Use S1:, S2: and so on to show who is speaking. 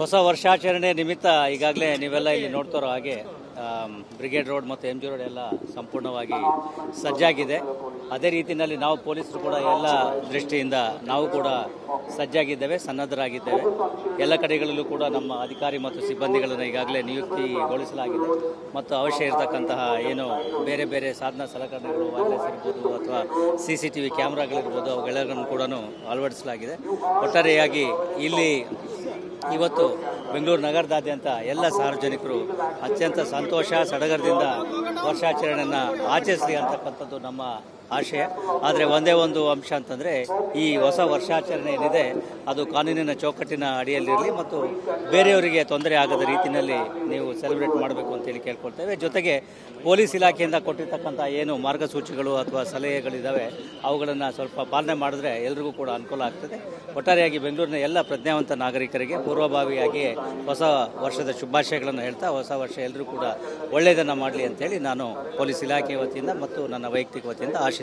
S1: ಹೊಸ ವರ್ಷಾಚರಣೆ ನಿಮಿತ್ತ ಈಗಾಗಲೇ ನೀವೆಲ್ಲ ಇಲ್ಲಿ ನೋಡ್ತಾರೋ ಹಾಗೆ ಬ್ರಿಗೇಡ್ ರೋಡ್ ಮತ್ತು MG ರೋಡ್ ಎಲ್ಲ ಸಂಪೂರ್ಣವಾಗಿ ಸಜ್ಜಾಗಿದೆ. ಅದೇ ರೀತಿಯಲ್ಲಿ ನಾವು ಪೊಲೀಸರು ಕೂಡ ಎಲ್ಲ ದೃಷ್ಟಿಯಿಂದ ನಾವು ಕೂಡ ಸಜ್ಜಾಗಿದ್ದೇವೆ, ಸನ್ನದ್ಧರಾಗಿದ್ದೇವೆ. ಎಲ್ಲ ಕಡೆಗಳಲ್ಲೂ ಕೂಡ ನಮ್ಮ ಅಧಿಕಾರಿ ಮತ್ತು ಸಿಬ್ಬಂದಿಗಳನ್ನು ಈಗಾಗಲೇ ನಿಯುಕ್ತಿಗೊಳಿಸಲಾಗಿದೆ ಮತ್ತು ಅವಶ್ಯ ಇರತಕ್ಕಂತಹ ಏನು ಬೇರೆ ಬೇರೆ ಸಾಧನ ಸಲಕರಣೆಗಳು ವೈರ್ಲೆಸ್ ಇರ್ಬೋದು ಅಥವಾ CCTV ಕ್ಯಾಮ್ರಾಗಳಿರ್ಬೋದು ಅವುಗಳೆಲ್ಲರನ್ನು ಕೂಡ ಅಳವಡಿಸಲಾಗಿದೆ. ಒಟ್ಟಾರೆಯಾಗಿ ಇಲ್ಲಿ ಇವತ್ತು ಬೆಂಗಳೂರು ನಗರದಾದ್ಯಂತ ಎಲ್ಲ ಸಾರ್ವಜನಿಕರು ಅತ್ಯಂತ ಸಂತೋಷ ಸಡಗರದಿಂದ ವರ್ಷಾಚರಣೆಯನ್ನು ಆಚರಿಸಲಿ ಅಂತಕ್ಕಂಥದ್ದು ನಮ್ಮ ಆಶಯ. ಆದರೆ ಒಂದೇ ಒಂದು ಅಂಶ ಅಂತಂದರೆ ಈ ಹೊಸ ವರ್ಷಾಚರಣೆ ಏನಿದೆ ಅದು ಕಾನೂನಿನ ಚೌಕಟ್ಟಿನ ಅಡಿಯಲ್ಲಿರಲಿ ಮತ್ತು ಬೇರೆಯವರಿಗೆ ತೊಂದರೆ ಆಗದ ರೀತಿಯಲ್ಲಿ ನೀವು ಸೆಲೆಬ್ರೇಟ್ ಮಾಡಬೇಕು ಅಂತೇಳಿ ಕೇಳ್ಕೊಳ್ತೇವೆ. ಜೊತೆಗೆ ಪೊಲೀಸ್ ಇಲಾಖೆಯಿಂದ ಕೊಟ್ಟಿರ್ತಕ್ಕಂಥ ಏನು ಮಾರ್ಗಸೂಚಿಗಳು ಅಥವಾ ಸಲಹೆಗಳಿದ್ದಾವೆ ಅವುಗಳನ್ನು ಸ್ವಲ್ಪ ಪಾಲನೆ ಮಾಡಿದ್ರೆ ಎಲ್ರಿಗೂ ಕೂಡ ಅನುಕೂಲ ಆಗ್ತದೆ. ಒಟ್ಟಾರೆಯಾಗಿ ಬೆಂಗಳೂರಿನ ಎಲ್ಲ ಪ್ರಜ್ಞಾವಂತ ನಾಗರಿಕರಿಗೆ ಪೂರ್ವಭಾವಿಯಾಗಿ ಹೊಸ ವರ್ಷದ ಶುಭಾಶಯಗಳನ್ನು ಹೇಳ್ತಾ ಹೊಸ ವರ್ಷ ಎಲ್ಲರೂ ಕೂಡ ಒಳ್ಳೆಯದನ್ನು ಮಾಡಲಿ ಅಂತೇಳಿ ನಾನು ಪೊಲೀಸ್ ಇಲಾಖೆ ವತಿಯಿಂದ ಮತ್ತು ನನ್ನ ವೈಯಕ್ತಿಕ ವತಿಯಿಂದ ಆಶಿಸ್ತೇನೆ.